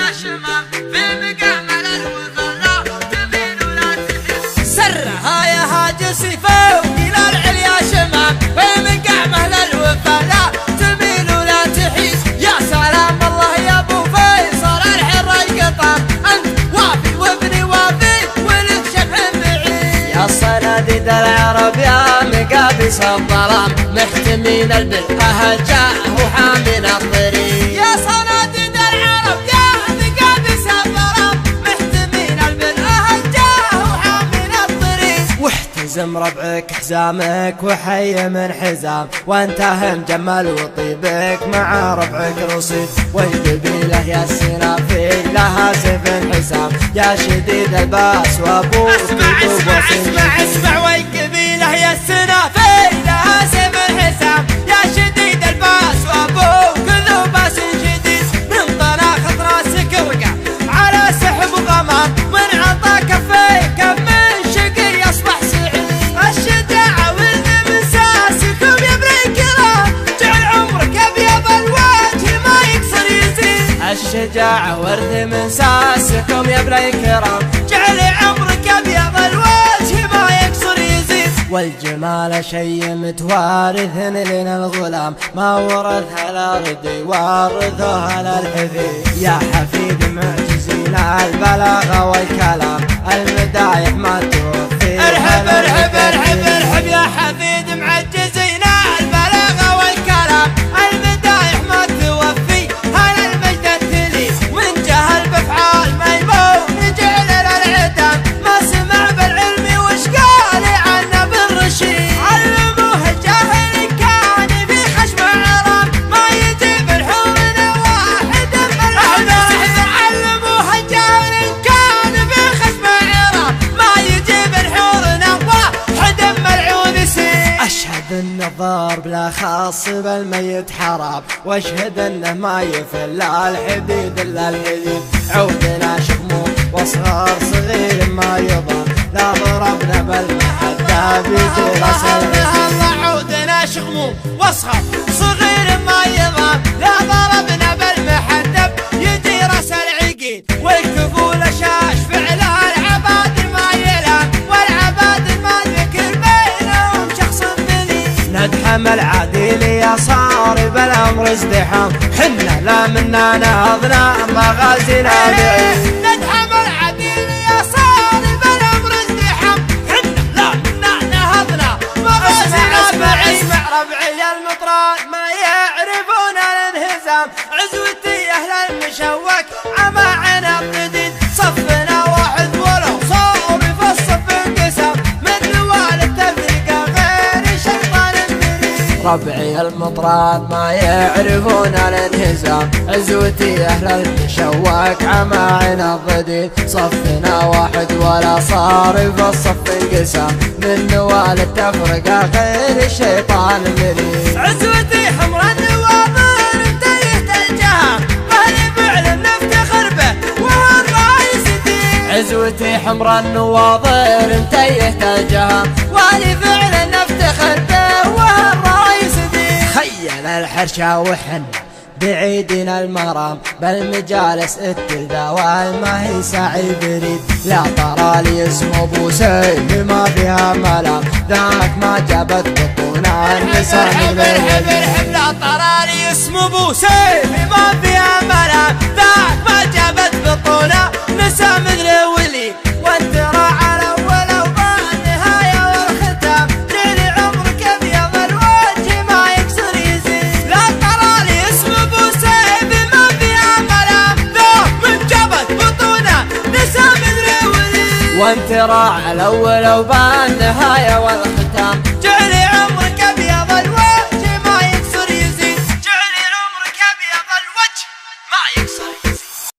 يا شمام في مقامل الوفا لا تميل ولا تحيس. سرها يا هاجسي فوق إلى العليا شمام في مقامل الوفا لا تميل ولا تحيس. يا سلام الله يا ابو فيصل الحر القطام انت وافي وابني وافي ولك شبح بعيد. يا صناديد العرب يا مقابس الظلام محتمين البر جاء وحامين الطريق. يا صناديد العرب يا مقابس الظلام محتمين البر جاء وحامين الطريق. واحتزم ربعك حزامك وحي من حزام وانتهى مجمل وطيبك مع ربعك رصيد. والقبيله يا السنافي لها سيف حسام يا شديد الباس وابوك اسمع والقبيله يا السنافي لها سيف حسام يا شديد الباس وابوك ذو باس شديد. من طلاق راسك وقع على سحب غمام من عطا كفيك من شقي يصبح سعيد. الشجاعة ورد من ساسكم يا ابن الكرام جعل عمرك ابيض الوجه ما يكسر يزيد. الشجاعة ورد من ساسكم يا ابن الكرام جعل عمرك ابيض الوجه ما يكسر يزيد. والجمال شي متوارث لنا الغلام ما ورثها الارض يورثها للحفيد. يا حفيد معجزين البلاغه والكلام المدايح ما توفي. ارحب ارحب ارحب ارحب يا حفيد معجزين البلاغه والكلام المدايح ما توفي. هل المجد التلي من جهل بافعال ميمون جعل للعدم ما سمع بالعلم وش قال عنه بالرشيد. علموه الجاهل كان في خشم عرام ما يجيب الحور واحد من علموه الجاهل كان في خشم عرام ما يجيب الحور واحد ملعون سيد. اشهد ان الضرب لا خاص بالميت حرام واشهد انه ما يفل الحديد الا الحديد. عودنا شموم واصغر صغير ما يضام لا ضربنا بالمحدة بيجي راس العقيد. عودنا شغموم واصغر صغير ما يضام لا ضربنا بالمحدة يجي راس العقيد. والكفول شاش فعلها العباد ما يلام والعباد ما ذكر بينهم شخص ذليل. ندحم العديل يا صارب الامر ازدحام حنا لا منا نهضنا مغازينا بعيد. ندحم العديل يا صارب الامر ازدحام حنا لا منا نهضنا مغازينا بعيد. اسمع ربعي المطران ما يعرفون الانهزام عزوتي اهل المشوك عما عنب جديد. صفنا واحد ولو صار في الصف انقسم من نوال التفرقه غير شيطان مريد. ربعي المطران ما يعرفون الانهزام عزوتي اهل المشوك عما عنب جديد. صفنا واحد ولا صار في الصف انقسم من نوال التفرقه غير الشيطان مريد. عزوتي حمر النواظر انتهت الجهام مهلي فعل نفتخر به وهو الرئيس دين. عزوتي حمر النواظر انتهت الجهام وهلي فعل نفتخر به وهو الرئيس دين. خيل الحرشا وحن بعيدنا المرام بالمجالس التلذاوال ما هي سعي بريد. لا ترى لي اسم ابو سيف ما فيها ملام ذاك ما جابت بطونا النساء من الهدي. لا ترى لي اسم ابو سيف ما فيها ملام ذاك ما جابت بطونا نساء من الولي. وانت راعى الاول وبالنهايه والختام جيل عمرك ابيض الوجه ما يكسر يزيد. لا ترى لي اسم ابو سيف ما فيها ملام ذاك من جابت بطونا نساء من الولي. وانت راعى الاول وبالنهايه